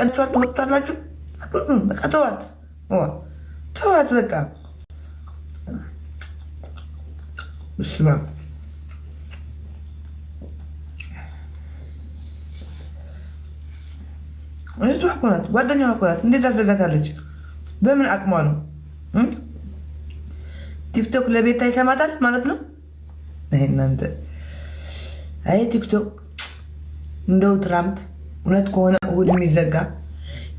አፍቀንቻል ትወጣላችሁ። በቃ ተዋት በቃ ስማ እህቷ እኮ ናት፣ ጓደኛዋ እኮ ናት። እንዴት አዘጋታለች? በምን አቅሟ ነው? ቲክቶክ ለቤታ ይሰማታል ማለት ነው። እናንተ አይ ቲክቶክ እንደው ትራምፕ እውነት ከሆነ እሁድ የሚዘጋ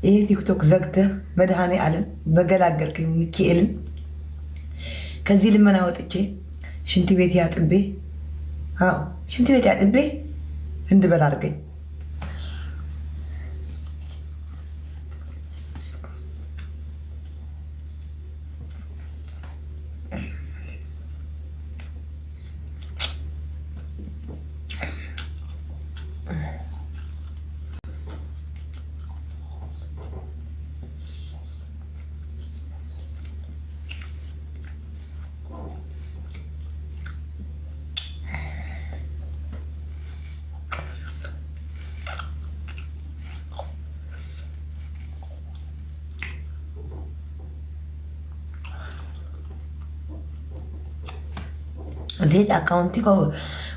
ይሄ ቲክቶክ ዘግተህ መድኃኔ ዓለም በገላገልከኝ ሚካኤልን ከዚህ ልመና ወጥቼ ሽንት ቤት ያጥቤ እንድበላ አድርገኝ። ዜድ አካውንቲ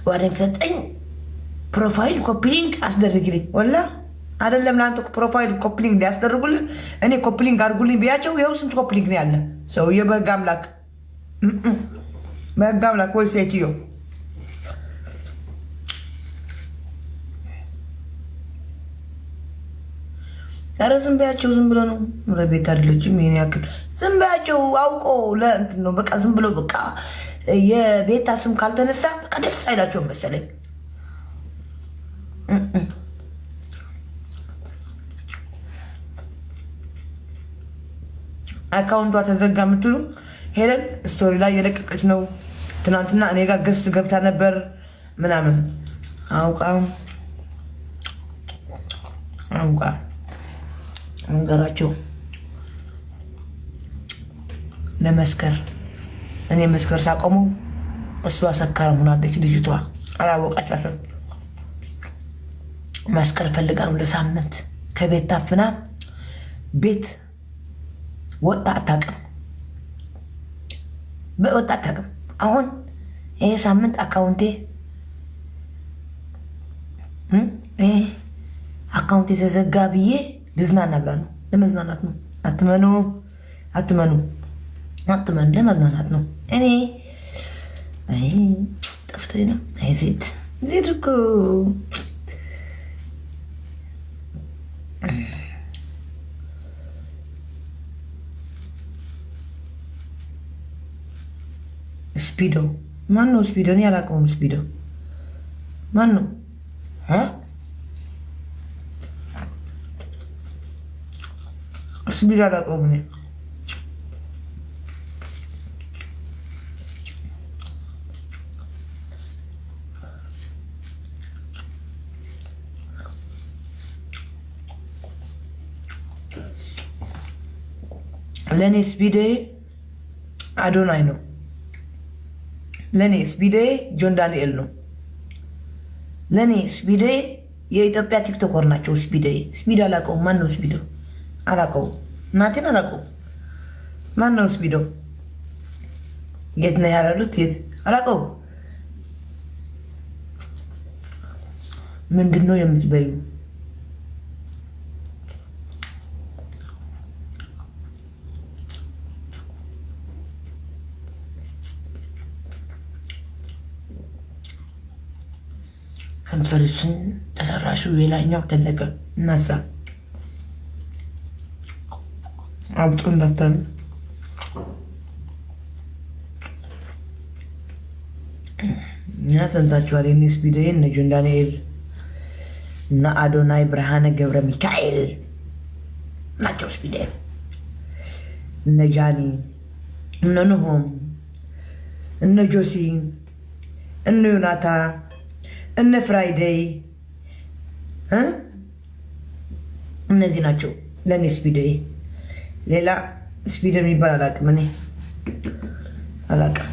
ዋደን ሰጠኝ። ፕሮፋይል ኮፒሊንግ አስደርግልኝ። ወላ አይደለም ለአንተ ፕሮፋይል ኮፒሊንግ ሊያስደርጉልህ እኔ ኮፒሊንግ አድርጉልኝ ብያቸው ይኸው ስንት ኮፒሊንግ ነው ያለ። ሰውዬ በህግ አምላክ ወይ ሴትዮ ኧረ ዝም በያቸው። ዝም ብሎ ነው ቤት አይደለችም። ይሄን ያክል ዝም በያቸው። አውቆ ለእንትን ነው በቃ ዝም ብሎ በቃ የቤታ ስም ካልተነሳ በቃ ደስ አይላቸውም መሰለኝ። አካውንቷ ተዘጋ የምትሉ ሄለን ስቶሪ ላይ የለቀቀች ነው። ትናንትና እኔ ጋር ገስ ገብታ ነበር ምናምን አውቃ መንገራቸው ለመስከር እኔ መስከር ሳቆሙ እሷ ሰካራም ሆናለች። ልጅቷ አላወቃቻትም። መስከር ፈልጋ ነው ለሳምንት ከቤት ታፍና ቤት ወጣ አታውቅም። አሁን ይሄ ሳምንት አካውንቴ ተዘጋ ብዬ ልዝናና ብላ ነው። ለመዝናናት ነው። አትመኑ፣ ለመዝናናት ነው። እኔ ጠፍቶኝ ነው። ዜድ እኮ ስፒዶ ማን ነው? ስፒዶ እኔ አላውቀውም። ስፒዶ ማን ነው? ስፒዶ አላውቀውም እኔ። ለእኔ ስፒዶዬ አዶናይ ነው። ለእኔ ስፒዶዬ ጆን ዳንኤል ነው። ለእኔ ስፒዶዬ የኢትዮጵያ ቲክቶከር ናቸው። ስፒዶ አላውቀውም። ማን ነው ስፒዶ? አላውቀውም። እናቴን አላውቀውም። ማን ነው ስፒዶ? የት ነው ያላሉት? የት አላውቀውም። ምንድን ነው የምትበዩ? ከንፈርሽን ተሰራሹ ሌላኛው ተለቀ እናሳ አብጦ እንዳታሉ እና ሰምታችኋል። የኔ ስፒዶ እነ ጆን ዳንኤል እና አዶናይ ብርሃነ ገብረ ሚካኤል ናቸው። ስፒዶ እነ ጃኒ እነ ኑሆም እነ ጆሲ እነ ዮናታ እነ ፍራይዴይ እነዚህ ናቸው ለእኔ ስፒዶዬ። ሌላ ስፒዶ የሚባል አላውቅም። እኔ አላውቅም።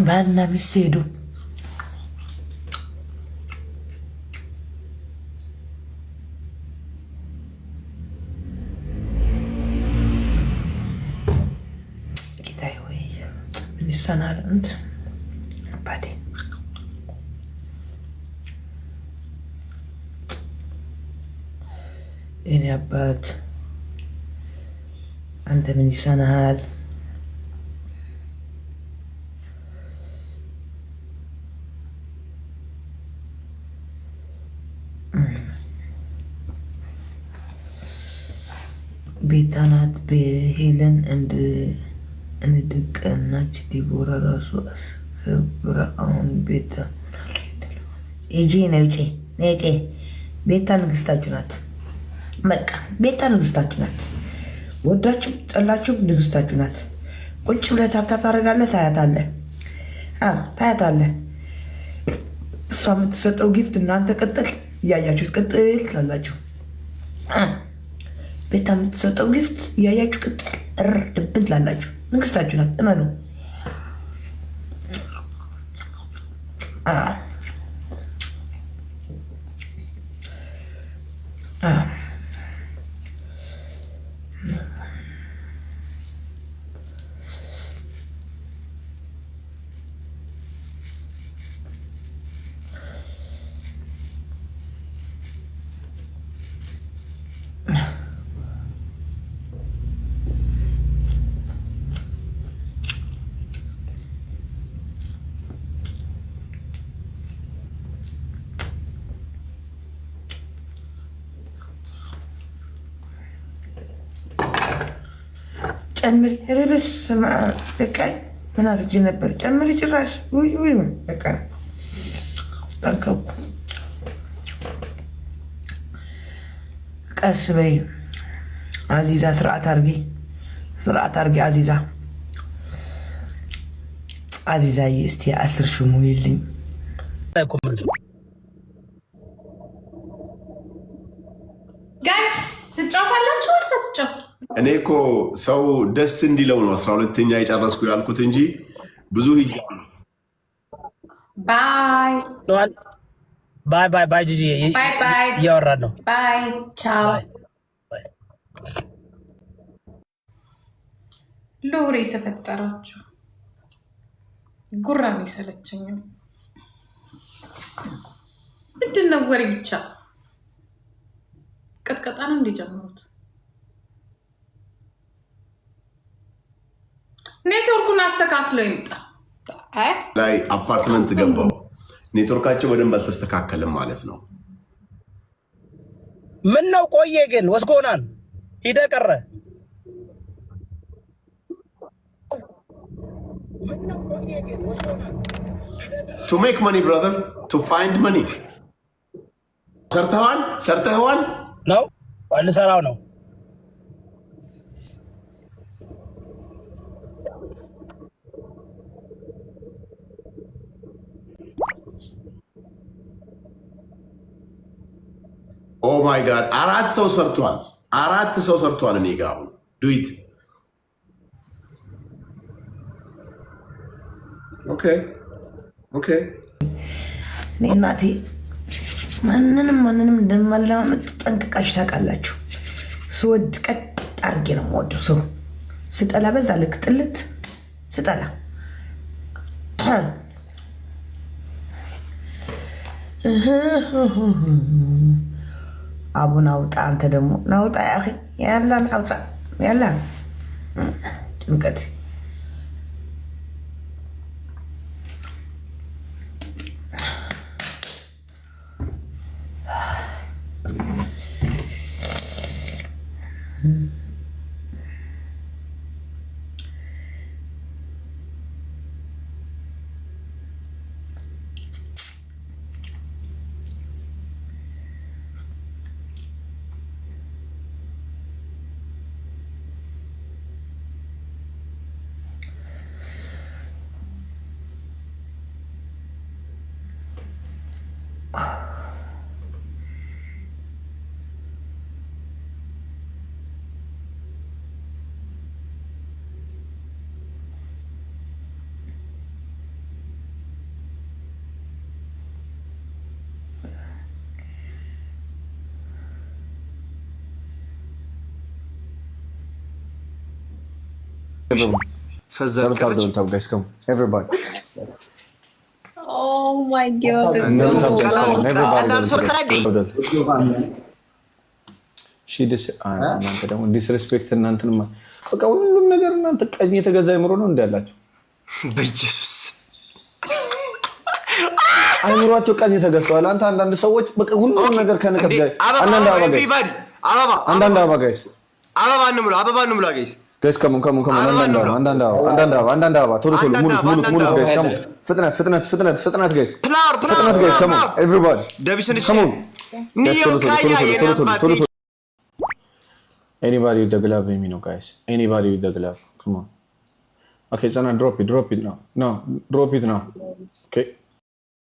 ባልና ሚስት ሄዱ። ጌታዬ ወይ ምን ይሰናል? እንት አባቴ የኔ አባት አንተ ምን ይሰናል? ቤታናት በሄለን እንድቀናች ዲቦራ ራሱ አስከብራ አሁን ቤታ ኤጂ ነውጪ ነጪ ቤታ ንግስታችሁ ናት። በቃ ቤታ ንግስታችሁ ናት። ወዳችሁ ጠላችሁ ንግስታችሁ ናት። ቁጭ ብለህ ታብታብ ታደርጋለህ። ታያታለህ። ታያታለህ። እሷ የምትሰጠው ጊፍት እናንተ ቅጥል እያያችሁት ቅጥል ካላችሁ ቤታ የምትሰጠው ጊፍት እያያችሁ ቅጥል ድብን ትላላችሁ። ንግስታችሁ ናት። እመኑ። ጨምሪ ርብስ በቃ ምን አድርጌ ነበር? ጨምሪ ጭራሽ ውይ በቃ ጠንቀቁ። ቀስ በይ አዚዛ፣ ስርዓት አርጌ አዚዛዬ፣ እስቲ 10 ሺህ ሙይልኝ። ጋይስ ትጫወታላችሁ ወይስ አትጫወቱ? እኔ እኮ ሰው ደስ እንዲለው ነው 12ኛ የጨረስኩ ያልኩት እንጂ ብዙ ባይ ጂጂ እያወራን ነው። ባይ ቻው። ሎሬ የተፈጠራችሁ ጉራን የሰለቸኝም ምንድን ነው? ወሬ ብቻ ቀጥቀጣ ነው እንዲጀምሩት። ኔትወርኩን አስተካክሎ ይምጣ። ላይ አፓርትመንት ገባው። ኔትወርካቸው በደንብ አልተስተካከልም ማለት ነው። ምን ነው ቆየ ግን ወስጎናል። ሂደ ቀረ። ቱ ሜክ መኒ ብራዘር ቱ ፋይንድ መኒ። ሰርተኸዋል ነው ልሰራው ነው። ኦ ማይ ጋድ 4 ሰው ሰርቷል። እኔ ጋር አሁን ዱይት ኦኬ። እኔ እናቴ ማንንም እንደማለማመጥ ጠንቅቃችሁ ታውቃላችሁ። ስወድ ቀጥ አድርጌ ነው የምወደው። ሰው ስጠላ በዛ ልክ ጥልት ስጠላ አቡን አውጣ። አንተ ደግሞ ናውጣ ያላን አውጣ ያላን ጭንቀት Double tap, guys. Come, everybody. Oh my god. Double tap, guys. Come on, everybody. She እናንተ ደግሞ ዲስሬስፔክት እናንተንማ በቃ ሁሉም ነገር እናንተ ቀኝ የተገዛ አይምሮ ነው እንዳላችሁ በኢየሱስ አይምሮአቸው ቀኝ ተገዝተዋል። አንዳንድ ሰዎች በቃ ሁሉም ነገር ከነቀፍ ጋር አንዳንድ አበባ ጋይስ አበባ ነው ሙላ ጋይስ ጋይስ come on አንዳንድ አበባ ቶሎ ሙሉት ጋይስ come on ፍጥነት ጋይስ ፍጥነት ጋይስ come on everybody come on ቶሎ anybody with the glove let me know guys anybody with the glove come on okay Sana drop it now no drop it now okay